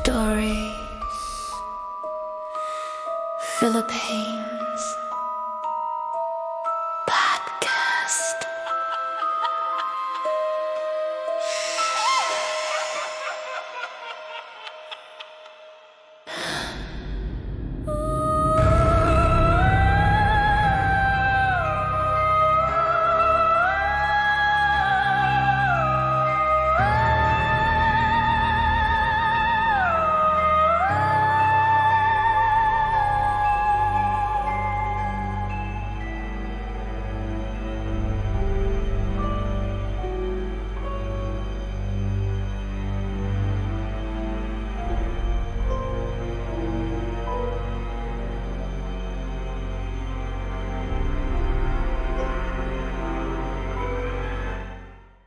Stories, Philippines Podcast.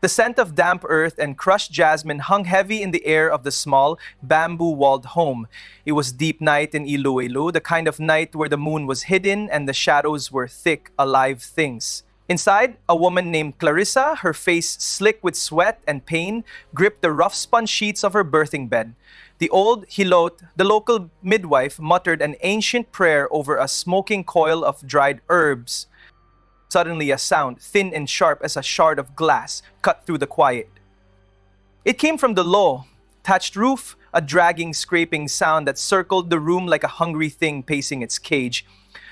The scent of damp earth and crushed jasmine hung heavy in the air of the small, bamboo-walled home. It was deep night in Iloilo, the kind of night where the moon was hidden and the shadows were thick, alive things. Inside, a woman named Clarissa, her face slick with sweat and pain, gripped the rough-spun sheets of her birthing bed. The old Hilot, the local midwife, muttered an ancient prayer over a smoking coil of dried herbs. Suddenly, a sound, thin and sharp as a shard of glass, cut through the quiet. It came from the low, thatched roof, a dragging, scraping sound that circled the room like a hungry thing pacing its cage.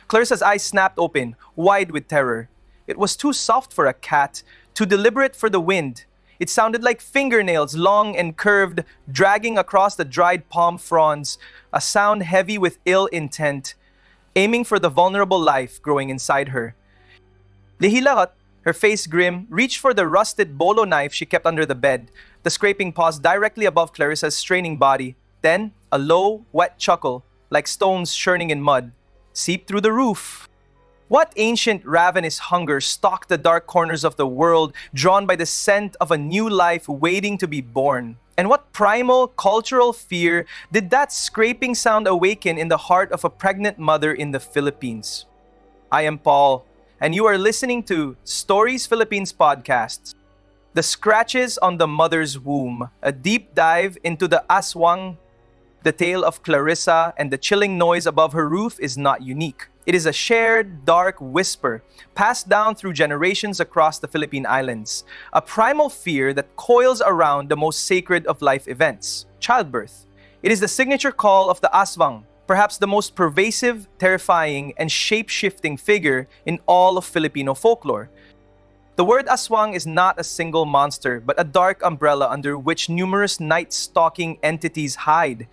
Clarissa's eyes snapped open, wide with terror. It was too soft for a cat, too deliberate for the wind. It sounded like fingernails, long and curved, dragging across the dried palm fronds, a sound heavy with ill intent, aiming for the vulnerable life growing inside her. Lihilahat, her face grim, reached for the rusted bolo knife she kept under the bed. The scraping paused directly above Clarissa's straining body. Then, a low, wet chuckle, like stones churning in mud, seeped through the roof. What ancient ravenous hunger stalked the dark corners of the world, drawn by the scent of a new life waiting to be born? And what primal, cultural fear did that scraping sound awaken in the heart of a pregnant mother in the Philippines? I am Paul, and you are listening to Stories Philippines Podcast, The Scratches on the Mother's Womb, a deep dive into the aswang. The tale of Clarissa and the chilling noise above her roof is not unique. It is a shared, dark whisper, passed down through generations across the Philippine Islands, a primal fear that coils around the most sacred of life events, childbirth. It is the signature call of the aswang, perhaps the most pervasive, terrifying, and shape-shifting figure in all of Filipino folklore. The word aswang is not a single monster, but a dark umbrella under which numerous night-stalking entities hide.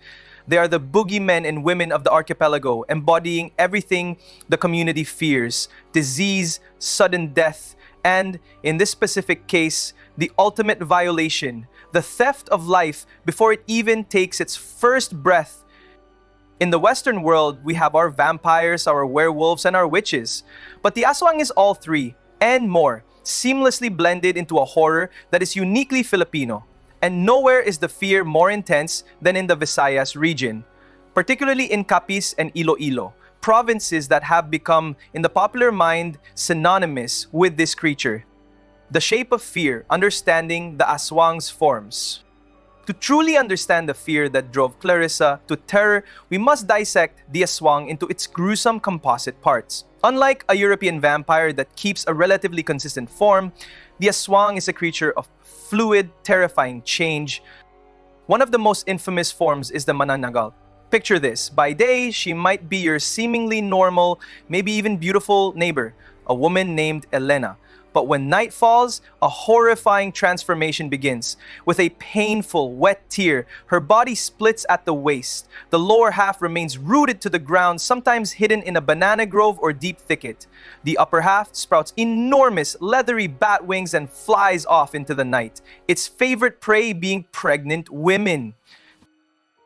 They are the boogeymen and women of the archipelago, embodying everything the community fears: disease, sudden death, and, in this specific case, the ultimate violation, the theft of life before it even takes its first breath. In the Western world, we have our vampires, our werewolves, and our witches. But the aswang is all three, and more, seamlessly blended into a horror that is uniquely Filipino. And nowhere is the fear more intense than in the Visayas region, particularly in Capiz and Iloilo, provinces that have become, in the popular mind, synonymous with this creature. The shape of fear, understanding the aswang's forms. To truly understand the fear that drove Clarissa to terror, we must dissect the aswang into its gruesome composite parts. Unlike a European vampire that keeps a relatively consistent form, the aswang is a creature of fluid, terrifying change. One of the most infamous forms is the manananggal. Picture this. By day, she might be your seemingly normal, maybe even beautiful neighbor, a woman named Elena. But when night falls, a horrifying transformation begins. With a painful, wet tear, her body splits at the waist. The lower half remains rooted to the ground, sometimes hidden in a banana grove or deep thicket. The upper half sprouts enormous, leathery bat wings and flies off into the night, its favorite prey being pregnant women.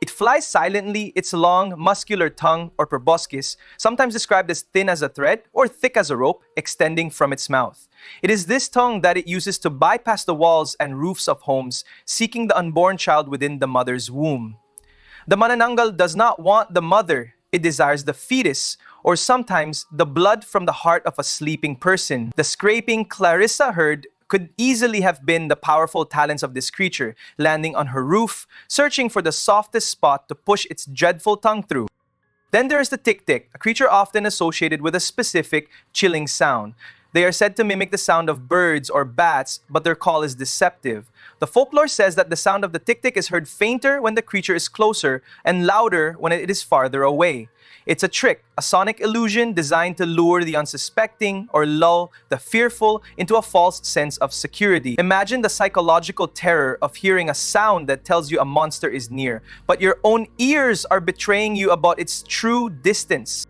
It flies silently, its long, muscular tongue, or proboscis, sometimes described as thin as a thread or thick as a rope, extending from its mouth. It is this tongue that it uses to bypass the walls and roofs of homes, seeking the unborn child within the mother's womb. The manananggal does not want the mother, it desires the fetus, or sometimes the blood from the heart of a sleeping person. The scraping Clarissa heard could easily have been the powerful talents of this creature, landing on her roof, searching for the softest spot to push its dreadful tongue through. Then there is the tik-tik, a creature often associated with a specific chilling sound. They are said to mimic the sound of birds or bats, but their call is deceptive. The folklore says that the sound of the tik-tik is heard fainter when the creature is closer and louder when it is farther away. It's a trick, a sonic illusion designed to lure the unsuspecting or lull the fearful into a false sense of security. Imagine the psychological terror of hearing a sound that tells you a monster is near, but your own ears are betraying you about its true distance.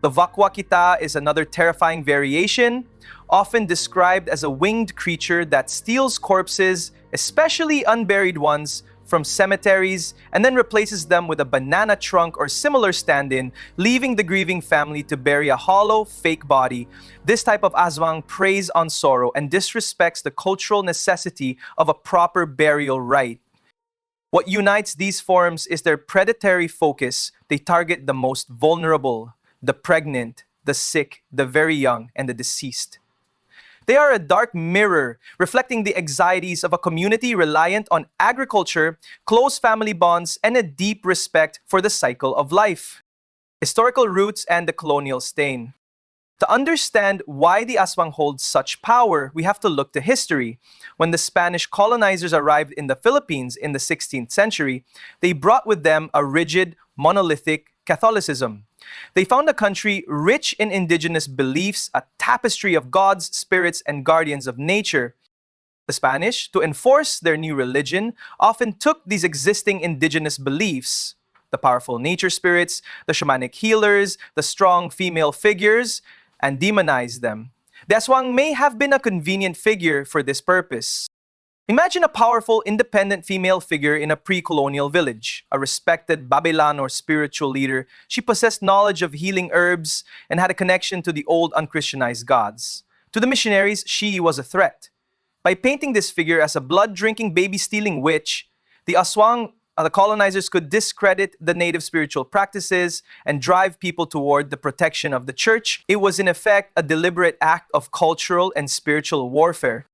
The vakwakita is another terrifying variation, often described as a winged creature that steals corpses, especially unburied ones, from cemeteries and then replaces them with a banana trunk or similar stand-in, leaving the grieving family to bury a hollow, fake body. This type of aswang preys on sorrow and disrespects the cultural necessity of a proper burial rite. What unites these forms is their predatory focus. They target the most vulnerable, the pregnant, the sick, the very young, and the deceased. They are a dark mirror, reflecting the anxieties of a community reliant on agriculture, close family bonds, and a deep respect for the cycle of life. Historical roots and the colonial stain. To understand why the aswang holds such power, we have to look to history. When the Spanish colonizers arrived in the Philippines in the 16th century, they brought with them a rigid, monolithic Catholicism. They found a country rich in indigenous beliefs, a tapestry of gods, spirits, and guardians of nature. The Spanish, to enforce their new religion, often took these existing indigenous beliefs, the powerful nature spirits, the shamanic healers, the strong female figures, and demonized them. The aswang may have been a convenient figure for this purpose. Imagine a powerful, independent female figure in a pre-colonial village, a respected Babaylan or spiritual leader. She possessed knowledge of healing herbs and had a connection to the old unchristianized gods. To the missionaries, she was a threat. By painting this figure as a blood-drinking, baby-stealing witch, the aswang, the colonizers could discredit the native spiritual practices and drive people toward the protection of the church. It was in effect a deliberate act of cultural and spiritual warfare.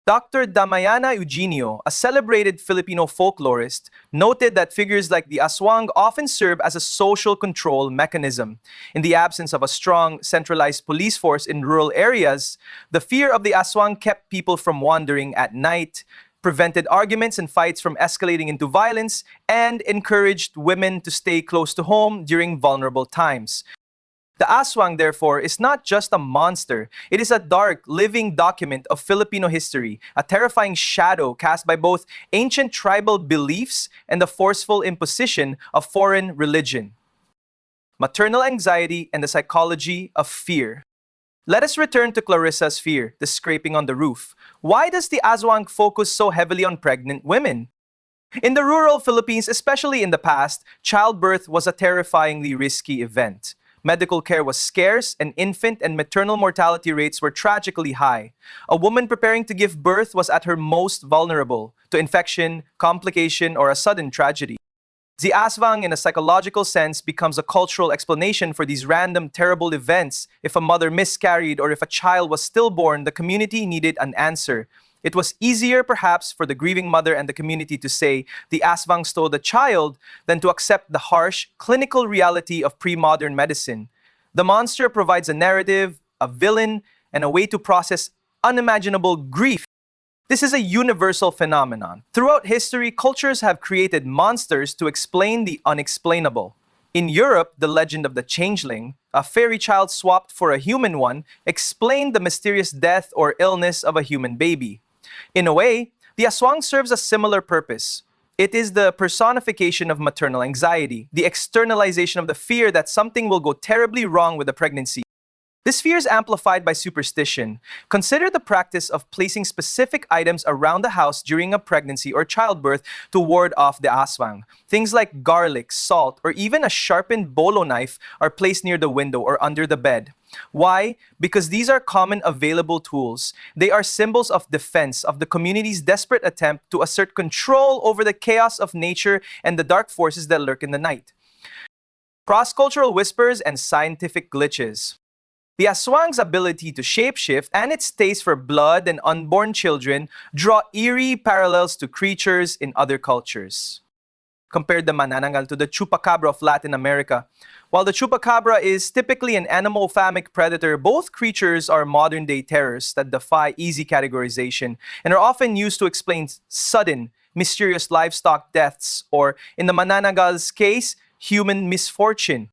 Dr. Damayana Eugenio, a celebrated Filipino folklorist, noted that figures like the aswang often serve as a social control mechanism. In the absence of a strong, centralized police force in rural areas, the fear of the aswang kept people from wandering at night, prevented arguments and fights from escalating into violence, and encouraged women to stay close to home during vulnerable times. The aswang, therefore, is not just a monster. It is a dark, living document of Filipino history, a terrifying shadow cast by both ancient tribal beliefs and the forceful imposition of foreign religion. Maternal anxiety and the psychology of fear. Let us return to Clarissa's fear, the scraping on the roof. Why does the aswang focus so heavily on pregnant women? In the rural Philippines, especially in the past, childbirth was a terrifyingly risky event. Medical care was scarce, and infant and maternal mortality rates were tragically high. A woman preparing to give birth was at her most vulnerable to infection, complication, or a sudden tragedy. The aswang, in a psychological sense, becomes a cultural explanation for these random, terrible events. If a mother miscarried or if a child was stillborn, the community needed an answer. It was easier, perhaps, for the grieving mother and the community to say the aswang stole the child than to accept the harsh, clinical reality of pre-modern medicine. The monster provides a narrative, a villain, and a way to process unimaginable grief. This is a universal phenomenon. Throughout history, cultures have created monsters to explain the unexplainable. In Europe, the legend of the changeling, a fairy child swapped for a human one, explained the mysterious death or illness of a human baby. In a way, the aswang serves a similar purpose. It is the personification of maternal anxiety, the externalization of the fear that something will go terribly wrong with the pregnancy. This fear is amplified by superstition. Consider the practice of placing specific items around the house during a pregnancy or childbirth to ward off the aswang. Things like garlic, salt, or even a sharpened bolo knife are placed near the window or under the bed. Why? Because these are common available tools. They are symbols of defense of the community's desperate attempt to assert control over the chaos of nature and the dark forces that lurk in the night. Cross-cultural whispers and scientific glitches. The aswang's ability to shapeshift and its taste for blood and unborn children draw eerie parallels to creatures in other cultures. Compared the manananggal to the chupacabra of Latin America. While the chupacabra is typically an animal-phamic predator, both creatures are modern-day terrors that defy easy categorization and are often used to explain sudden, mysterious livestock deaths, or in the manananggal's case, human misfortune.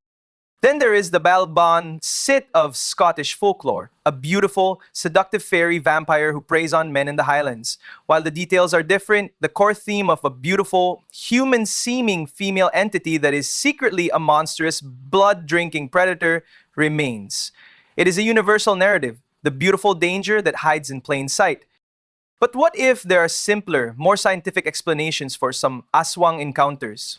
Then there is the Balban Sit of Scottish folklore, a beautiful, seductive fairy vampire who preys on men in the Highlands. While the details are different, the core theme of a beautiful, human-seeming female entity that is secretly a monstrous, blood-drinking predator remains. It is a universal narrative, the beautiful danger that hides in plain sight. But what if there are simpler, more scientific explanations for some aswang encounters?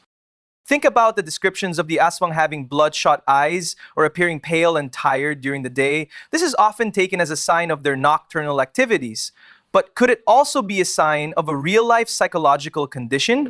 Think about the descriptions of the aswang having bloodshot eyes or appearing pale and tired during the day. This is often taken as a sign of their nocturnal activities. But could it also be a sign of a real-life psychological condition?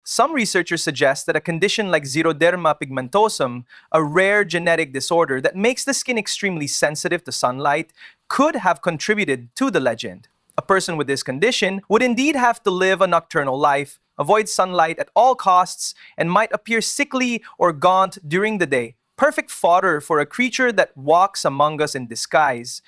Some researchers suggest that a condition like xeroderma pigmentosum, a rare genetic disorder that makes the skin extremely sensitive to sunlight, could have contributed to the legend. A person with this condition would indeed have to live a nocturnal life, avoid sunlight at all costs, and might appear sickly or gaunt during the day. Perfect fodder for a creature that walks among us in disguise.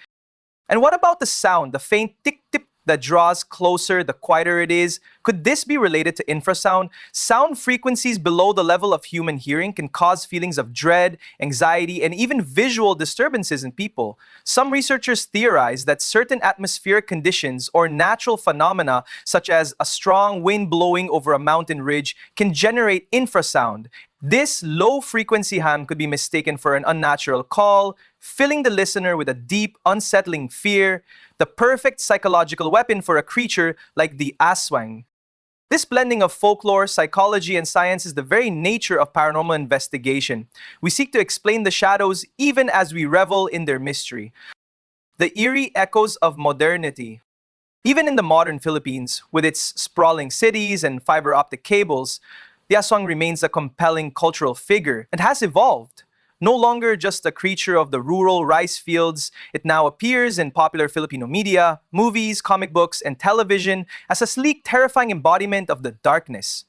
And what about the sound, the faint tick-tip that draws closer the quieter it is? Could this be related to infrasound? Sound frequencies below the level of human hearing can cause feelings of dread, anxiety, and even visual disturbances in people. Some researchers theorize that certain atmospheric conditions or natural phenomena, such as a strong wind blowing over a mountain ridge, can generate infrasound. This low-frequency hum could be mistaken for an unnatural call, filling the listener with a deep, unsettling fear, the perfect psychological weapon for a creature like the aswang. This blending of folklore, psychology, and science is the very nature of paranormal investigation. We seek to explain the shadows even as we revel in their mystery. The eerie echoes of modernity. Even in the modern Philippines, with its sprawling cities and fiber optic cables, the aswang remains a compelling cultural figure and has evolved. No longer just a creature of the rural rice fields, it now appears in popular Filipino media, movies, comic books, and television as a sleek, terrifying embodiment of the darkness.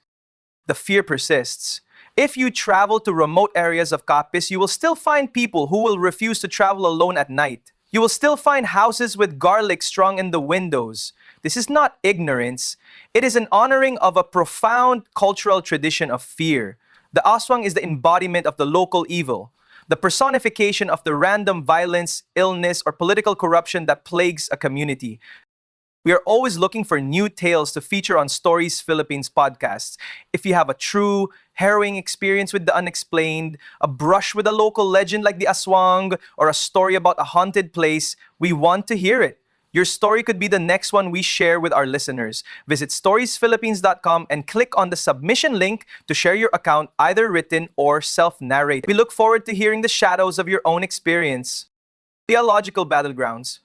The fear persists. If you travel to remote areas of Capiz, you will still find people who will refuse to travel alone at night. You will still find houses with garlic strung in the windows. This is not ignorance. It is an honoring of a profound cultural tradition of fear. The aswang is the embodiment of the local evil, the personification of the random violence, illness, or political corruption that plagues a community. We are always looking for new tales to feature on Stories Philippines podcasts. If you have a true, harrowing experience with the unexplained, a brush with a local legend like the aswang, or a story about a haunted place, we want to hear it. Your story could be the next one we share with our listeners. Visit storiesphilippines.com and click on the submission link to share your account, either written or self-narrated. We look forward to hearing the shadows of your own experience. Theological battlegrounds.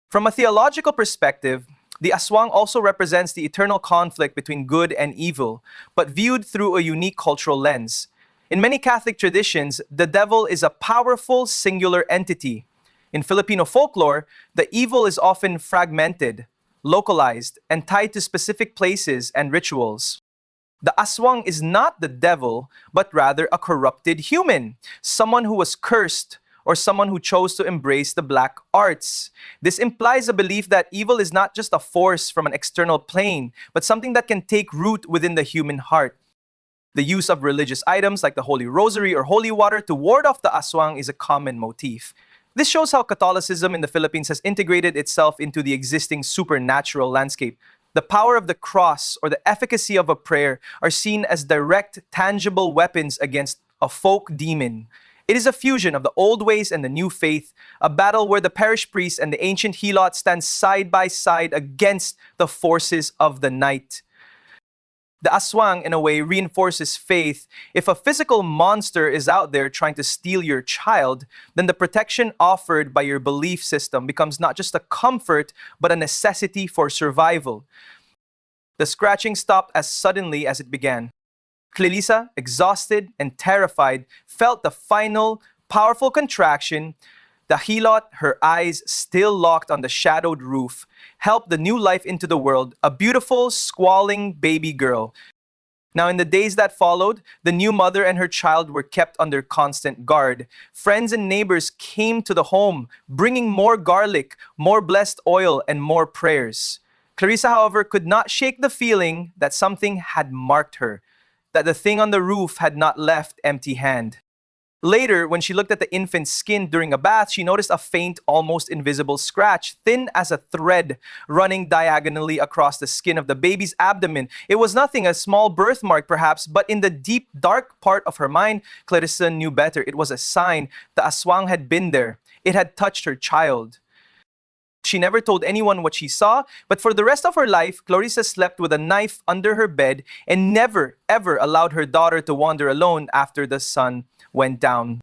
From a theological perspective, the aswang also represents the eternal conflict between good and evil, but viewed through a unique cultural lens. In many Catholic traditions, the devil is a powerful, singular entity. In Filipino folklore, the evil is often fragmented, localized, and tied to specific places and rituals. The aswang is not the devil, but rather a corrupted human, someone who was cursed, or someone who chose to embrace the black arts. This implies a belief that evil is not just a force from an external plane, but something that can take root within the human heart. The use of religious items like the Holy Rosary or holy water to ward off the aswang is a common motif. This shows how Catholicism in the Philippines has integrated itself into the existing supernatural landscape. The power of the cross or the efficacy of a prayer are seen as direct, tangible weapons against a folk demon. It is a fusion of the old ways and the new faith, a battle where the parish priest and the ancient helot stand side by side against the forces of the night. The aswang, in a way, reinforces faith. If a physical monster is out there trying to steal your child, then the protection offered by your belief system becomes not just a comfort, but a necessity for survival. The scratching stopped as suddenly as it began. Clelisa, exhausted and terrified, felt the final, powerful contraction. The hilot, her eyes still locked on the shadowed roof, helped the new life into the world, a beautiful, squalling baby girl. Now, in the days that followed, the new mother and her child were kept under constant guard. Friends and neighbors came to the home, bringing more garlic, more blessed oil, and more prayers. Clarissa, however, could not shake the feeling that something had marked her, that the thing on the roof had not left empty-handed. Later, when she looked at the infant's skin during a bath, she noticed a faint, almost invisible scratch, thin as a thread, running diagonally across the skin of the baby's abdomen. It was nothing, a small birthmark perhaps, but in the deep, dark part of her mind, Clarissa knew better. It was a sign the aswang had been there. It had touched her child. She never told anyone what she saw, but for the rest of her life, Clarissa slept with a knife under her bed and never, ever allowed her daughter to wander alone after the sun went down.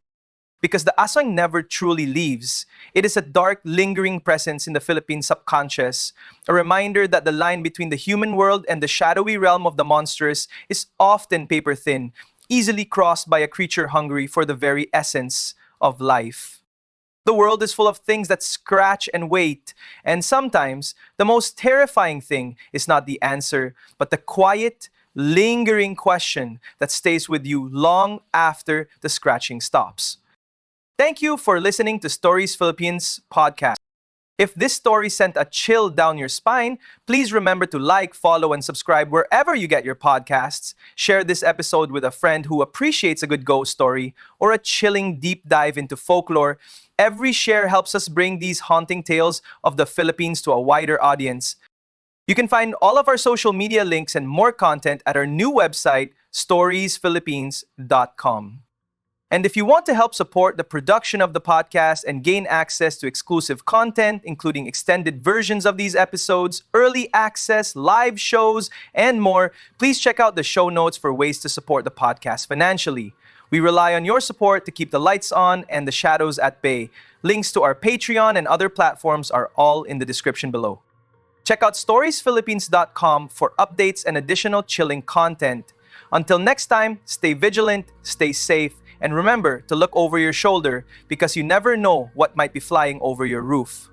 Because the aswang never truly leaves. It is a dark, lingering presence in the Philippine subconscious, a reminder that the line between the human world and the shadowy realm of the monstrous is often paper-thin, easily crossed by a creature hungry for the very essence of life. The world is full of things that scratch and wait, and sometimes the most terrifying thing is not the answer, but the quiet, lingering question that stays with you long after the scratching stops. Thank you for listening to Stories Philippines podcast. If this story sent a chill down your spine, please remember to like, follow, and subscribe wherever you get your podcasts. Share this episode with a friend who appreciates a good ghost story or a chilling deep dive into folklore. Every share helps us bring these haunting tales of the Philippines to a wider audience. You can find all of our social media links and more content at our new website, storiesphilippines.com. And if you want to help support the production of the podcast and gain access to exclusive content, including extended versions of these episodes, early access, live shows, and more, please check out the show notes for ways to support the podcast financially. We rely on your support to keep the lights on and the shadows at bay. Links to our Patreon and other platforms are all in the description below. Check out storiesphilippines.com for updates and additional chilling content. Until next time, stay vigilant, stay safe, and remember to look over your shoulder because you never know what might be flying over your roof.